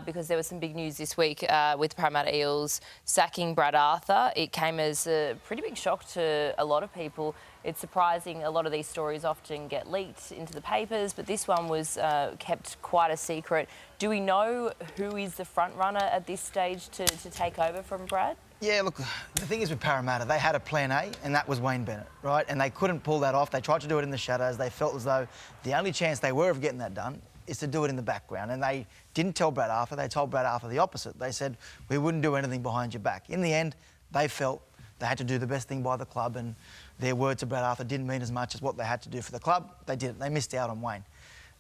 because there was some big news this week with Parramatta Eels sacking Brad Arthur. It came as a pretty big shock to a lot of people. It's surprising a lot of these stories often get leaked into the papers, but this one was kept quite a secret. Do we know who is the front runner at this stage to take over from Brad? Yeah, look, the thing is with Parramatta, they had a plan A, and that was Wayne Bennett, right? And they couldn't pull that off. They tried to do it in the shadows. They felt as though the only chance they were of getting that done is to do it in the background. And they didn't tell Brad Arthur. They told Brad Arthur the opposite. They said, we wouldn't do anything behind your back. In the end, they felt they had to do the best thing by the club, and their word to Brad Arthur didn't mean as much as what they had to do for the club. They didn't. They missed out on Wayne.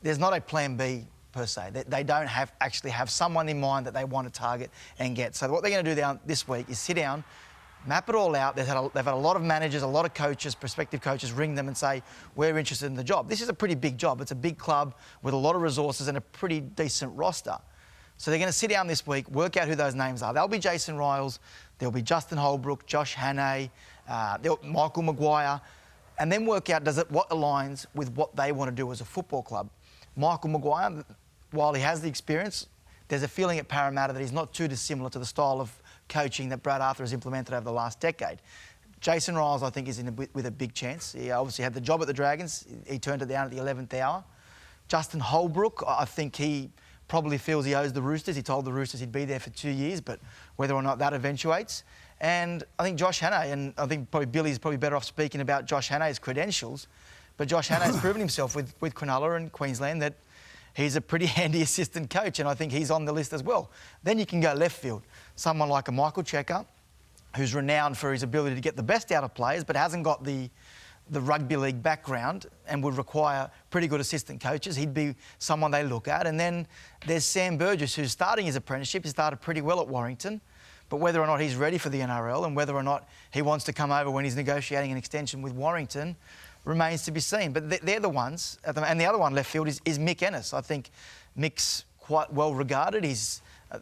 There's not a plan B per se. They don't actually have someone in mind that they want to target and get. So what they're going to do this week is sit down, map it all out. They've had a lot of managers, a lot of coaches, prospective coaches ring them and say, we're interested in the job. This is a pretty big job. It's a big club with a lot of resources and a pretty decent roster. So they're going to sit down this week, work out who those names are. There'll be Jason Riles, there'll be Justin Holbrook, Josh Hannay, Michael Maguire, and then work out what aligns with what they want to do as a football club. Michael Maguire, while he has the experience, there's a feeling at Parramatta that he's not too dissimilar to the style of coaching that Brad Arthur has implemented over the last decade. Jason Riles, I think, is with a big chance. He obviously had the job at the Dragons. He turned it down at the 11th hour. Justin Holbrook, I think he probably feels he owes the Roosters. He told the Roosters he'd be there for 2 years, but whether or not that eventuates. And I think Josh Hannay, and I think probably Billy's probably better off speaking about Josh Hannay's credentials, but Josh Hannay's proven himself with Cronulla and Queensland that he's a pretty handy assistant coach, and I think he's on the list as well. Then you can go left field. Someone like a Michael Checker, who's renowned for his ability to get the best out of players, but hasn't got the rugby league background and would require pretty good assistant coaches. He'd be someone they look at. And then there's Sam Burgess, who's starting his apprenticeship. He started pretty well at Warrington, but whether or not he's ready for the NRL and whether or not he wants to come over when he's negotiating an extension with Warrington remains to be seen. But they're the ones. And the other one left field is Mick Ennis. I think Mick's quite well regarded.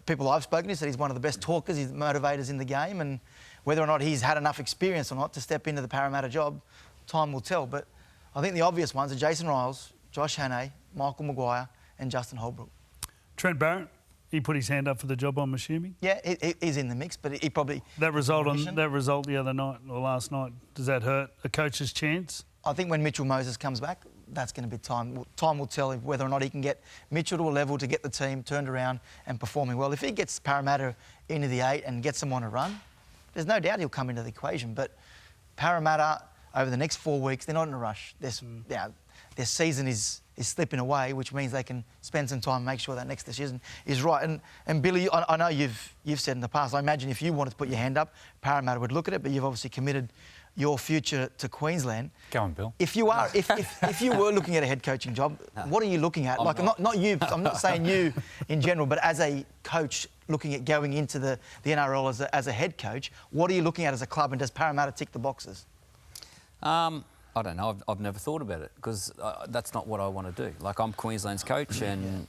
People I've spoken to said he's one of the best talkers, he's motivators in the game, and whether or not he's had enough experience or not to step into the Parramatta job, time will tell. But I think the obvious ones are Jason Riles, Josh Hannay, Michael Maguire and Justin Holbrook. Trent Barrett, he put his hand up for the job, I'm assuming? Yeah, he's in the mix, but he probably... That result the other night, or last night, does that hurt a coach's chance? I think when Mitchell Moses comes back, that's going to be time. Time will tell whether or not he can get Mitchell to a level to get the team turned around and performing well. If he gets Parramatta into the 8 and gets them on a run, there's no doubt he'll come into the equation. But Parramatta, over the next 4 weeks, they're not in a rush. Their season is slipping away, which means they can spend some time and make sure that next decision is right. And Billy, I know you've said in the past, I imagine if you wanted to put your hand up, Parramatta would look at it, but you've obviously committed your future to Queensland. Go on, Bill. If you are, if you were looking at a head coaching job, what are you looking at? Not you. I'm not saying you in general, but as a coach looking at going into the NRL as a head coach, what are you looking at as a club, and does Parramatta tick the boxes? I don't know. I've never thought about it because that's not what I want to do. Like, I'm Queensland's coach, and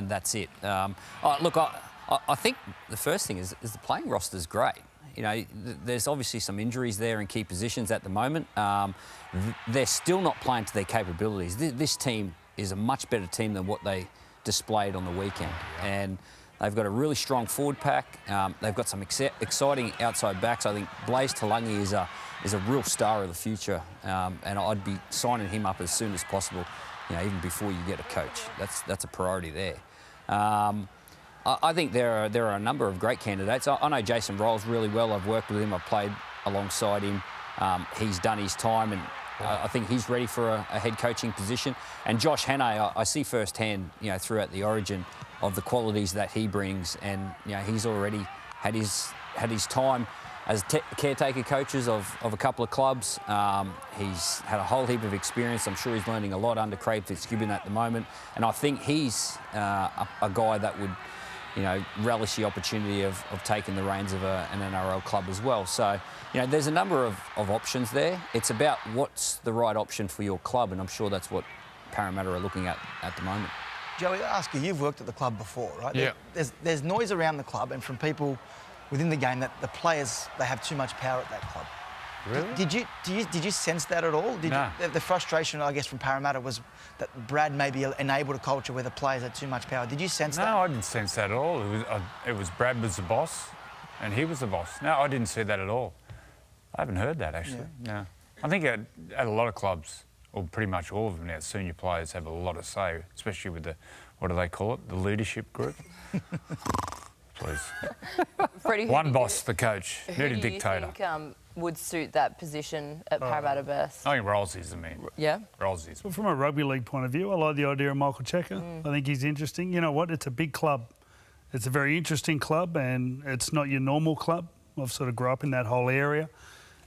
that's it. Look, I think the first thing is the playing roster's great. You know, there's obviously some injuries there in key positions at the moment. They're still not playing to their capabilities. This team is a much better team than what they displayed on the weekend. And they've got a really strong forward pack. They've got some exciting outside backs. I think Blaise Talangi is a real star of the future, and I'd be signing him up as soon as possible, you know, even before you get a coach. That's a priority there. I think there are a number of great candidates. I know Jason Riles really well. I've worked with him. I've played alongside him. He's done his time, and I think he's ready for a head coaching position. And Josh Hannay, I see firsthand, you know, throughout the Origin of the qualities that he brings, and you know, he's already had his time as caretaker coaches of a couple of clubs. He's had a whole heap of experience. I'm sure he's learning a lot under Craig Fitzgibbon at the moment, and I think he's a guy that would, you know, relish the opportunity of taking the reins of an NRL club as well. So, you know, there's a number of options there. It's about what's the right option for your club, and I'm sure that's what Parramatta are looking at the moment. Joey, I ask you, you've worked at the club before, right? Yeah. There's noise around the club and from people within the game that the players, they have too much power at that club. Really? Did you sense that at all? No. The frustration, I guess, from Parramatta was that Brad maybe enabled a culture where the players had too much power. Did you sense that? No, I didn't sense that at all. It was Brad was the boss, and he was the boss. No, I didn't see that at all. I haven't heard that actually. No. I think at a lot of clubs, or pretty much all of them now, senior players have a lot of say, especially with the, what do they call it, the leadership group. Please. Freddie, One boss, the coach, who need a do dictator. you think would suit that position at Parramatta best? I think Rolls the man. Yeah? Rolls is. Well, from a rugby league point of view, I like the idea of Michael Checker. I think he's interesting. You know what? It's a big club. It's a very interesting club, and it's not your normal club. I've sort of grew up in that whole area.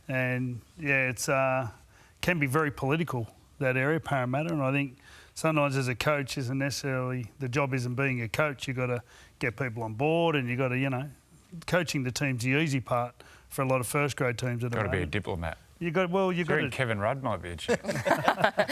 And, yeah, it's can be very political, that area, Parramatta. And I think sometimes as a coach isn't necessarily, the job isn't being a coach. You've got to get people on board and you've got to, you know, coaching the team's the easy part for a lot of first grade teams at the Got to be a moment. diplomat. You got to. Kevin Rudd might be a chance.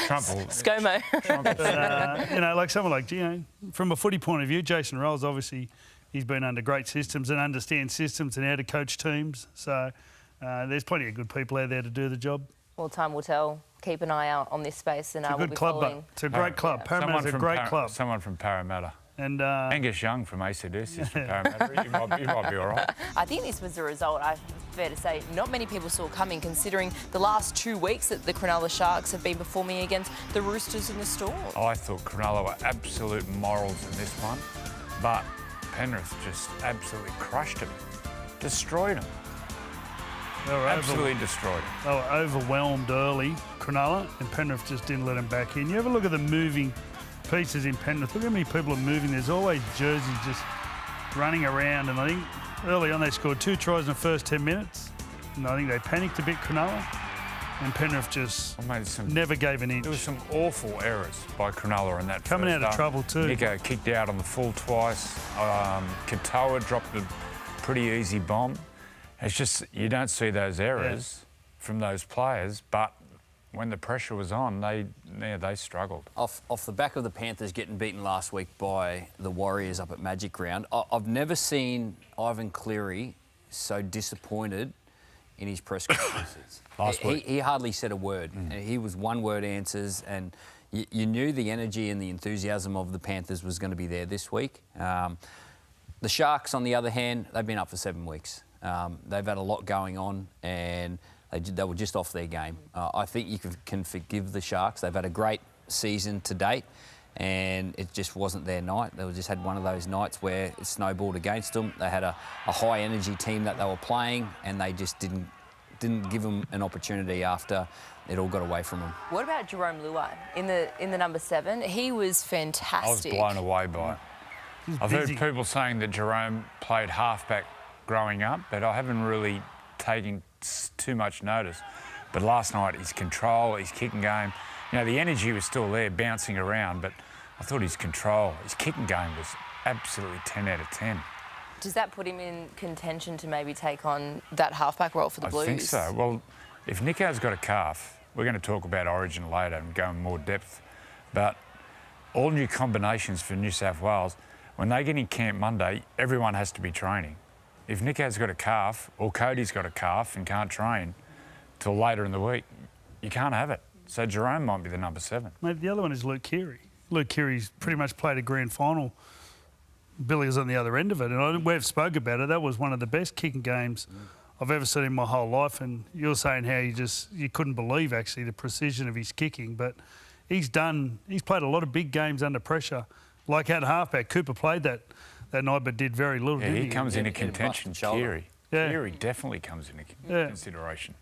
Trump will. ScoMo. But, you know, like someone like, you know, from a footy point of view, Jason Rolls, obviously, he's been under great systems and understands systems and how to coach teams. So there's plenty of good people out there to do the job. Well, time will tell. Keep an eye out on this space, and It's a we'll good be club, following. but it's a great club. Parramatta's a great club. Someone from Parramatta. And Angus Young from ACDC is from Parramatta. You might be all right. I think this was a result, fair to say, not many people saw coming, considering the last 2 weeks that the Cronulla Sharks have been performing against the Roosters and the Storm. I thought Cronulla were absolute morals in this one, but Penrith just absolutely crushed them, destroyed them. they were Absolutely destroyed them. They were overwhelmed early, Cronulla, and Penrith just didn't let them back in. You ever look at the moving pieces in Penrith? Look how many people are moving. There's always jerseys just running around, and I think early on they scored 2 tries in the first 10 minutes, and I think they panicked a bit, Cronulla, and Penrith just never gave an inch. There was some awful errors by Cronulla in that Coming first out of half. trouble too. Nico kicked out on the full twice. Katoa dropped a pretty easy bomb. It's just, you don't see those errors from those players, but when the pressure was on, they struggled. Off the back of the Panthers getting beaten last week by the Warriors up at Magic Round, I've never seen Ivan Cleary so disappointed in his press conferences. Last week. He hardly said a word. He was one-word answers, and you knew the energy and the enthusiasm of the Panthers was going to be there this week. The Sharks, on the other hand, they've been up for 7 weeks. They've had a lot going on, and they were just off their game. I think you can forgive the Sharks. They've had a great season to date, and it just wasn't their night. They just had one of those nights where it snowballed against them. They had a high-energy team that they were playing, and they just didn't give them an opportunity after it all got away from them. What about Jerome Luai in the number 7? He was fantastic. I was blown away by it. I've heard people saying that Jerome played halfback growing up, but I haven't really taken too much notice. But last night, his control, his kicking game, you know, the energy was still there, bouncing around, but I thought his control, his kicking game was absolutely 10 out of 10. Does that put him in contention to maybe take on that halfback role for the Blues? I think so. Well, if Nico's got a calf, we're going to talk about Origin later and go in more depth, but all new combinations for New South Wales, when they get in camp Monday, everyone has to be training. If Nico's got a calf or Cody's got a calf and can't train till later in the week, you can't have it. So Jerome might be the number 7. Mate, the other one is Luke Keary. Luke Keary's pretty much played a grand final. Billy was on the other end of it, and we've spoke about it. That was one of the best kicking games I've ever seen in my whole life. And you're saying how you couldn't believe actually the precision of his kicking, but he's played a lot of big games under pressure. Like at halfback, Cooper played that night, but did very little. Yeah, didn't he comes into contention. Keary. Yeah. Keary definitely comes into consideration.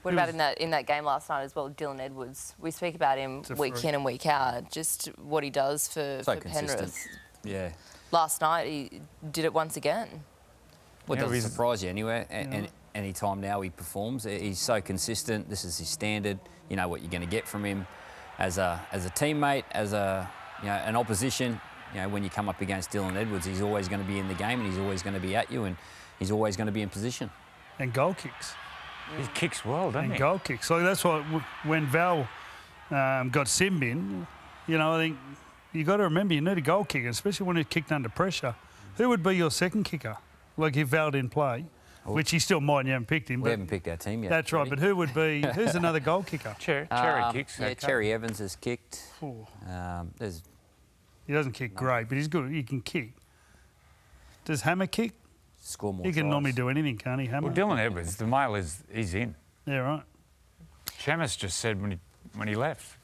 What about in that game last night as well, Dylan Edwards? We speak about him week in and week out, just what he does for Penrith. Yeah. Last night, he did it once again. Well, it doesn't surprise you anyway. And any time now he performs, he's so consistent. This is his standard. You know what you're going to get from him as a teammate, as an opposition. You know, when you come up against Dylan Edwards, he's always going to be in the game, and he's always going to be at you, and he's always going to be in position. And goal kicks. He kicks well, doesn't he? And goal kicks. So that's why when Val got Simb in, you know, I think you got to remember you need a goal kicker, especially when he's kicked under pressure. Who would be your second kicker? Like if Val didn't play, which he still might. You haven't picked him. We but haven't picked our team yet. That's right. But who would be? Who's another goal kicker? Cherry kicks. Yeah, okay. Cherry Evans has kicked. Oh, There's he doesn't kick great, but he's good. He can kick. Does Hammer kick? score more He can tries. normally do anything, can't he, Hammer? Well, Dylan Edwards, the mail he's in. Yeah, right. Shamus just said when he left,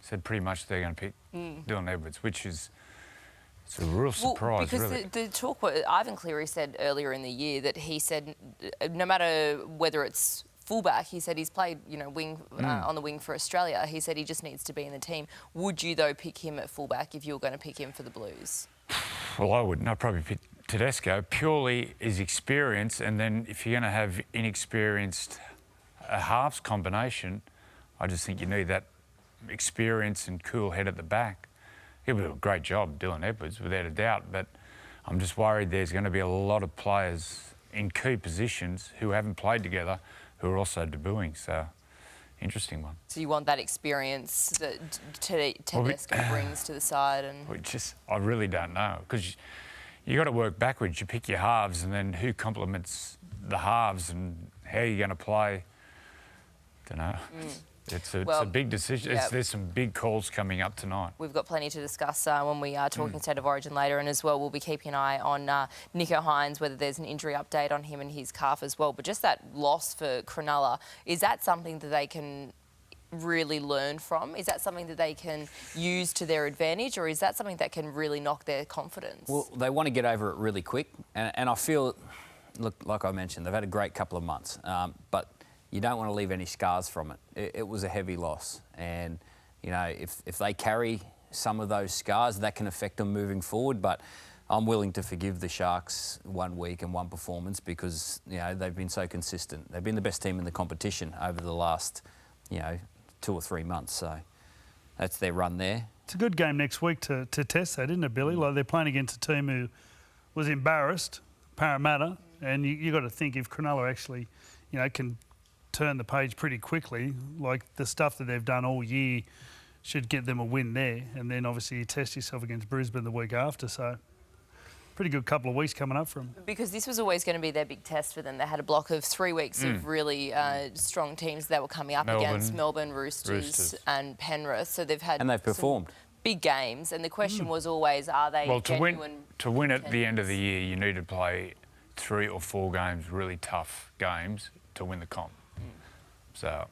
said pretty much they're going to pick Dylan Edwards, which is it's a real surprise, because really. the talk, Ivan Cleary said earlier in the year that he said no matter whether it's fullback, he said he's played, wing on the wing for Australia. He said he just needs to be in the team. Would you though pick him at fullback if you were going to pick him for the Blues? Well, I wouldn't. I'd probably pick Tedesco, purely his experience, and then if you're going to have inexperienced halves combination, I just think you need that experience and cool head at the back. He'll do a great job, Dylan Edwards, without a doubt, but I'm just worried there's going to be a lot of players in key positions who haven't played together who are also debuting, so interesting one. So you want that experience that Tedesco brings to the side? And I really don't know, because you got to work backwards. You pick your halves, and then who complements the halves and how you're going to play. Don't know. It's a big decision. Yeah. There's some big calls coming up tonight. We've got plenty to discuss when we are talking State of Origin later, and as well we'll be keeping an eye on Nico Hines, whether there's an injury update on him and his calf as well. But just that loss for Cronulla, is that something that they can really learn from? Is that something that they can use to their advantage, or is that something that can really knock their confidence? Well, they want to get over it really quick, and I feel, look, like I mentioned, they've had a great couple of months, but you don't want to leave any scars from it. It was a heavy loss, and if they carry some of those scars, that can affect them moving forward. But I'm willing to forgive the Sharks 1 week and one performance because they've been so consistent. They've been the best team in the competition over the last 2 or 3 months. So that's their run there. It's a good game next week to test that, isn't it, Billy? Like they're playing against a team who was embarrassed, Parramatta, and you got to think if Cronulla actually, can turn the page pretty quickly, like the stuff that they've done all year should get them a win there. And then obviously you test yourself against Brisbane the week after. So pretty good couple of weeks coming up for them. Because this was always going to be their big test for them. They had a block of 3 weeks of really strong teams that were coming up against Melbourne, Roosters and Penrith. So they've had and they've performed big games. And the question was always, are they genuine? To win at the end of the year, you need to play 3 or 4 games, really tough games, to win the comp. So,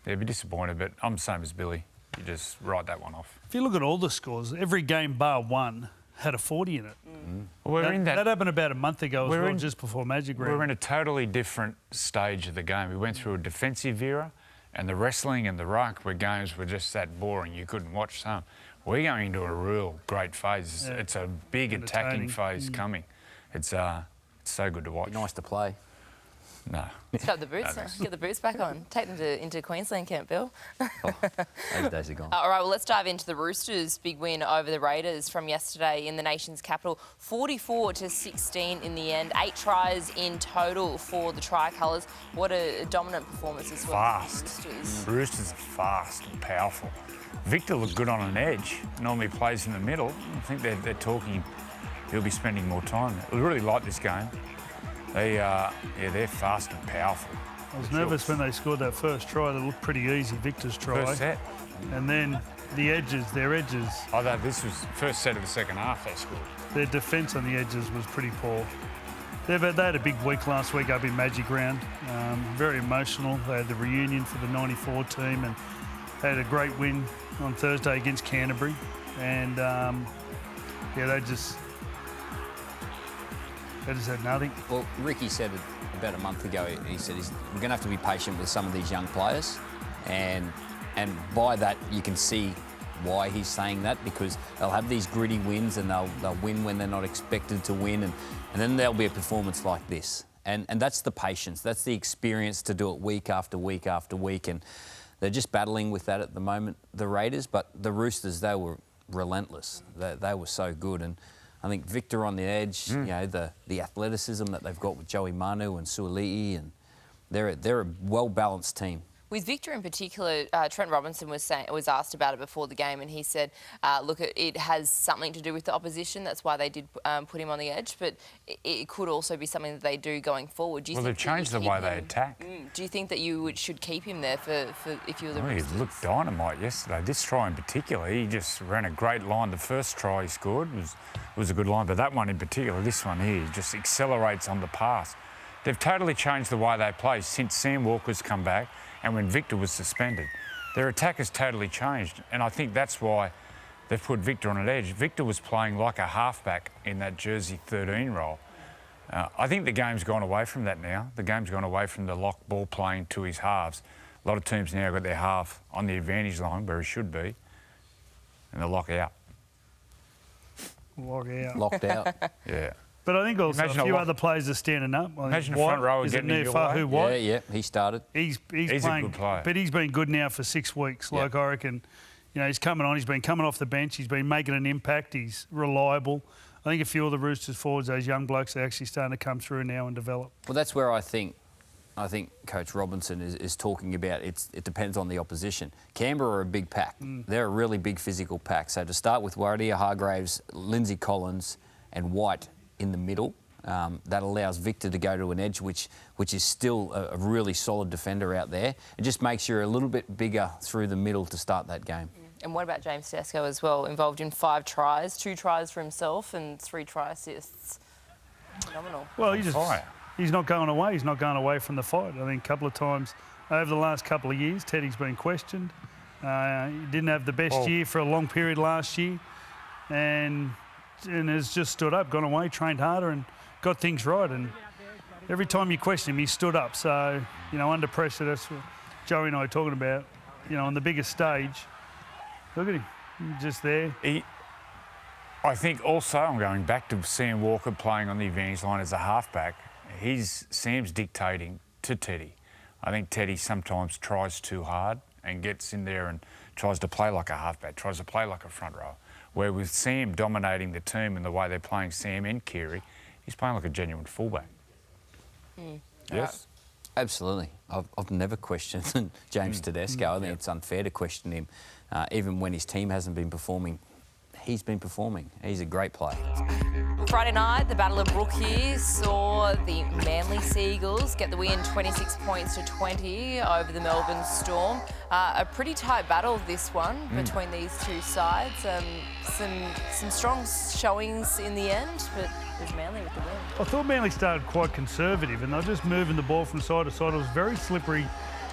they'd be disappointed, but I'm the same as Billy. You just write that one off. If you look at all the scores, every game bar one had a 40 in it. Well, That happened about a month ago as well, just before Magic Round. We're in a totally different stage of the game. We went through a defensive era, and the wrestling and the ruck where games were just that boring you couldn't watch some. We're going into a real great phase. It's a big attacking phase coming. It's so good to watch. nice to play. No. Get the boots. Get the boots back on. Take them into Queensland camp, Bill. Those days are gone. All right, well, let's dive into the Roosters' big win over the Raiders from yesterday in the nation's capital. 44-16 in the end. 8 tries in total for the Tricolours. What a dominant performance as well. Fast. Roosters are fast and powerful. Victor looked good on an edge. Normally plays in the middle. I think they're talking he'll be spending more time. I really like this game. They're fast and powerful. I was nervous when they scored that first try. That looked pretty easy, Victor's try. First set. And then their edges. Although this was first set of the second half they scored. Their defence on the edges was pretty poor. They had a big week last week up in Magic Round. Very emotional. They had the reunion for the 94 team and they had a great win on Thursday against Canterbury. And they just had nothing. Well, Ricky said it about a month ago. He said we're going to have to be patient with some of these young players, and by that you can see why he's saying that, because they'll have these gritty wins and they'll win when they're not expected to win, and then there'll be a performance like this. And that's the patience, that's the experience to do it week after week after week, and they're just battling with that at the moment, the Raiders. But the Roosters, they were relentless. They were so good. And I think Victor on the edge, the athleticism that they've got with Joey Manu and Suoli'i, and they're a well-balanced team. With Victor in particular, Trent Robinson was asked about it before the game, and he said, look, it has something to do with the opposition. That's why they did put him on the edge, but it could also be something that they do going forward. Do you Well, think they've changed the way they attack. Do you think that you should keep him there for if you were the Roosters? He looked dynamite yesterday. This try in particular, he just ran a great line. The first try he scored was a good line, but that one in particular, this one here, just accelerates on the pass. They've totally changed the way they play since Sam Walker's come back and when Victor was suspended. Their attack has totally changed, and I think that's why they've put Victor on an edge. Victor was playing like a halfback in that jersey 13 role. I think the game's gone away from that now. The game's gone away from the lock ball playing to his halves. A lot of teams now got their half on the advantage line where he should be, and they lock out. Locked out. Yeah. But I think also Imagine a few other players are standing up. Imagine the front row getting in your way. Yeah, he started. He's He's playing, a good player. but he's been good now for 6 weeks. Like, I reckon, he's coming on. He's been coming off the bench. He's been making an impact. He's reliable. I think a few of the Roosters forwards, those young blokes, are actually starting to come through now and develop. Well, that's where I think Coach Robinson is talking about. It depends on the opposition. Canberra are a big pack. They're a really big physical pack. So to start with Warrior Hargraves, Lindsay Collins and White in the middle, that allows Victor to go to an edge, which is still a really solid defender out there. It just makes you a little bit bigger through the middle to start that game. And what about James Tedesco as well, involved in 5 tries, 2 tries for himself and 3 try assists? Phenomenal. Well, he's not going away. He's not going away from the fight. I think a couple of times over the last couple of years, Teddy's been questioned. He didn't have the best year for a long period last year, and has just stood up, gone away, trained harder, and got things right. And every time you question him, he stood up. So, under pressure, that's what Joey and I are talking about. On the biggest stage, look at him, he's just there. I think also, I'm going back to Sam Walker playing on the advantage line as a halfback. Sam's dictating to Teddy. I think Teddy sometimes tries too hard and gets in there and tries to play like a halfback, tries to play like a front row. Where with Sam dominating the team and the way they're playing Sam and Keary, he's playing like a genuine fullback. Yes? Absolutely. I've never questioned James Tedesco. I think it's unfair to question him. Even when his team hasn't been performing, he's been performing. He's a great player. Friday night, the Battle of Brook here saw the Manly Seagulls get the win 26 points to 20 over the Melbourne Storm. A pretty tight battle, this one, between these two sides. Some strong showings in the end, but it was Manly with the win. I thought Manly started quite conservative, and they were just moving the ball from side to side. It was very slippery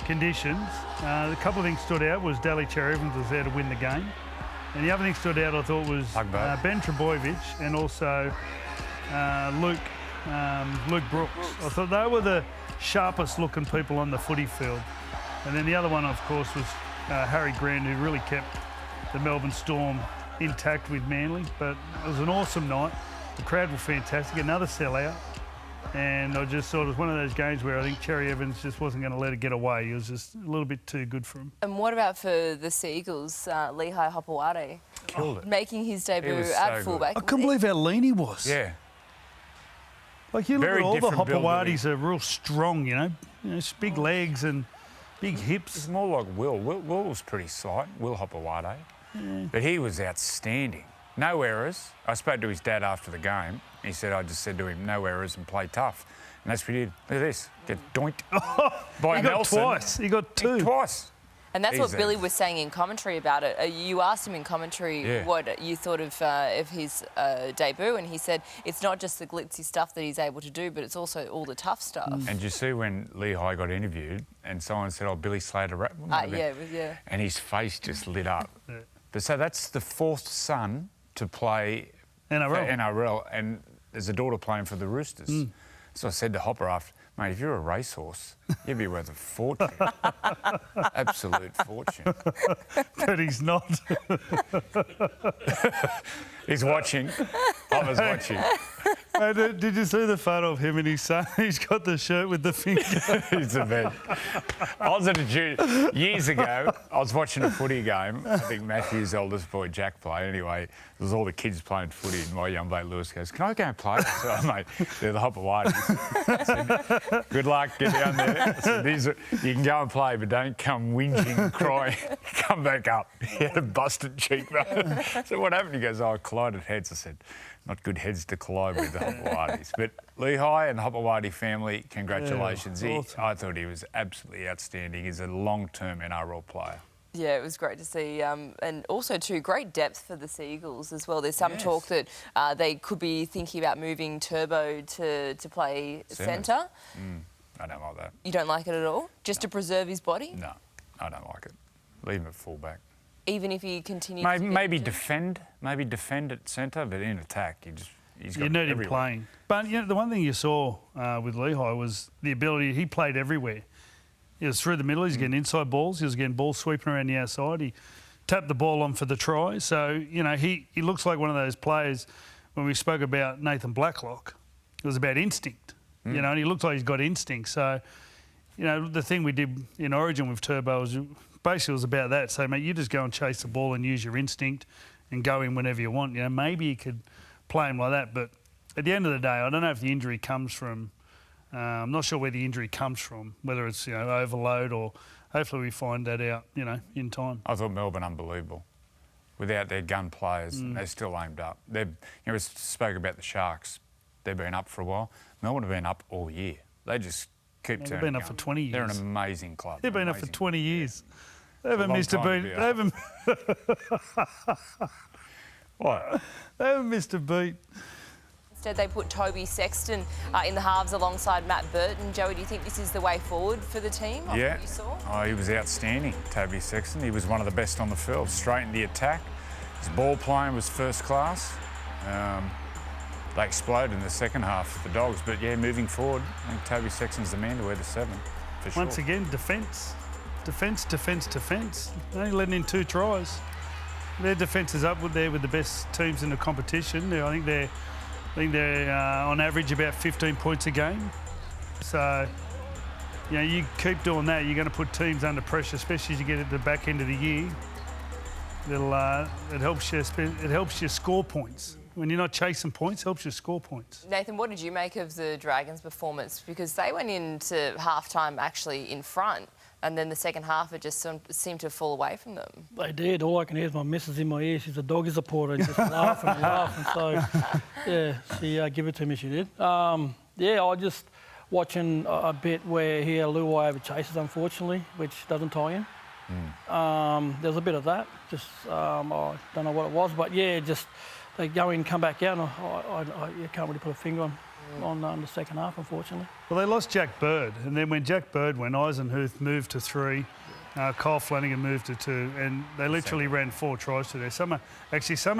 conditions. A couple of things stood out was Daly Cherry-Evans was there to win the game. And the other thing stood out, I thought, was Ben Trbojevic and also Luke Brooks. I thought they were the sharpest looking people on the footy field. And then the other one, of course, was Harry Grant, who really kept the Melbourne Storm intact with Manly. But it was an awesome night. The crowd were fantastic. Another sellout. And I just thought it was one of those games where I think Cherry-Evans just wasn't going to let it get away. He was just a little bit too good for him. And what about for the Seagulls, Lehigh Hopewade? Killed it. Making his debut at fullback. I couldn't believe how lean he was. Yeah. Like, you look Very at all the different build, Hopewades are real strong, big legs and big hips. It's more like Will. Will was pretty slight, Will Hopewade. But he was outstanding. No errors. I spoke to his dad after the game. He said, I just said to him, no errors and play tough. And that's what he did. Look at this. Get doinked by He got Nelson. twice. He got 2. Twice. And that's what He's Billy was saying in commentary about it. You asked him in commentary what you thought of his debut, and he said it's not just the glitzy stuff that he's able to do, but it's also all the tough stuff. And you see when Lehigh got interviewed and someone said, oh, Billy Slater. Yeah. And his face just lit up. So that's the 4th son to play NRL. for NRL, and there's a daughter playing for the Roosters. So I said to Hopper after, mate, if you're a racehorse, you'd be worth a fortune. Absolute fortune. But he's not. He's watching. Hopper's watching. Did you see the photo of him and his son? He's got the shirt with the finger. He's a bit. I was at a years ago. I was watching a footy game. I think Matthew's eldest boy Jack played. Anyway, there was all the kids playing footy, and my young mate Lewis goes, "Can I go and play?" I said, "Oh, mate, they're the Hopperwhites." Good luck, get down there. I said, you can go and play, but don't come whinging and crying. Come back up. He had a busted cheekbone. So what happened? He goes, "Oh, I collided heads." I said, "Not good heads to collide with the Hopperwhites." But Luai and the Hopperwhite family, congratulations. Yeah, awesome. I thought he was absolutely outstanding. He's a long-term NRL player. Yeah, it was great to see. And also, too, great depth for the Seagulls as well. There's some talk that they could be thinking about moving Turbo to play centre. I don't like that. You don't like it at all? Just to preserve his body? No, I don't like it. Leave him at fullback. Even if he continues Maybe defend at centre, but in attack, he's got You need him everywhere. playing. But the one thing you saw with Luai was the ability. He played everywhere. He was through the middle. He was getting inside balls. He was getting balls sweeping around the outside. He tapped the ball on for the try. So he looks like one of those players. When we spoke about Nathan Blacklock, it was about instinct. And he looks like he's got instinct. So the thing we did in Origin with Turbo was basically was about that. So, mate, you just go and chase the ball and use your instinct and go in whenever you want. Maybe you could play him like that. But at the end of the day, I don't know if the injury comes from... I'm not sure where the injury comes from, whether it's overload or hopefully we find that out, in time. I thought Melbourne unbelievable. Without their gun players, they're still aimed up. We spoke about the Sharks. They've been up for a while. Melbourne have been up all year. They just keep turning. They've been up for 20 years. They're an amazing club. They've been up for 20 years. They haven't missed a long beat. time They haven't... What? They haven't missed a beat. Instead, they put Toby Sexton in the halves alongside Matt Burton. Joey, do you think this is the way forward for the team? Yeah. What you saw? Oh, he was outstanding, Toby Sexton. He was one of the best on the field, straight in the attack. His ball playing was first class. They exploded in the second half, the Dogs. But, yeah, moving forward, I think Toby Sexton's the man to wear the 7, for sure. Once again, defence. Defence. Only letting in 2 tries. Their defence is up there with the best teams in the competition. I think they're on average about 15 points a game. So, you keep doing that, you're going to put teams under pressure, especially as you get at the back end of the year. It helps you score points. When you're not chasing points, it helps you score points. Nathan, what did you make of the Dragons' performance? Because they went into half-time actually in front, and then the second half it just seemed to fall away from them. They did. All I can hear is my missus in my ear. She's a Doggy supporter and just laughing. So, yeah, she give it to me, she did. I just watching a bit where he had Luai over chases, unfortunately, which doesn't tie in. There's a bit of that. Just, I don't know what it was, but, yeah, just... They go in, come back out, and you can't really put a finger on the second half, unfortunately. Well, they lost Jack Bird, and then when Jack Bird went, Eisenhuth moved to 3, Kyle Flanagan moved to 2, and they literally ran 4 tries to there. Some of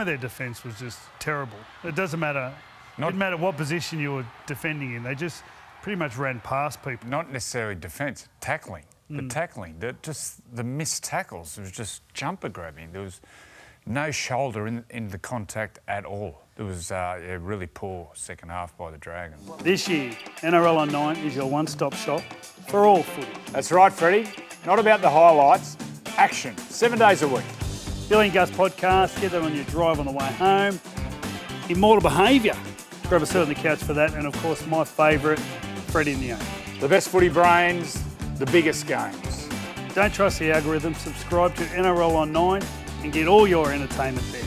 their defence was just terrible. It doesn't matter. It didn't matter what position you were defending in. They just pretty much ran past people. Not necessarily defence, tackling. The tackling, the missed tackles. It was just jumper grabbing. There was no shoulder in the contact at all. It was a really poor second half by the Dragons. This year, NRL on 9 is your one-stop shop for all footy. That's right, Freddie. Not about the highlights. Action. 7 days a week. Billy and Gus podcast, get that on your drive on the way home. Immortal Behaviour. Grab a seat on the couch for that. And, of course, my favourite, Freddie and the Owner. The best footy brains, the biggest games. Don't trust the algorithm. Subscribe to NRL on 9 and get all your entertainment there.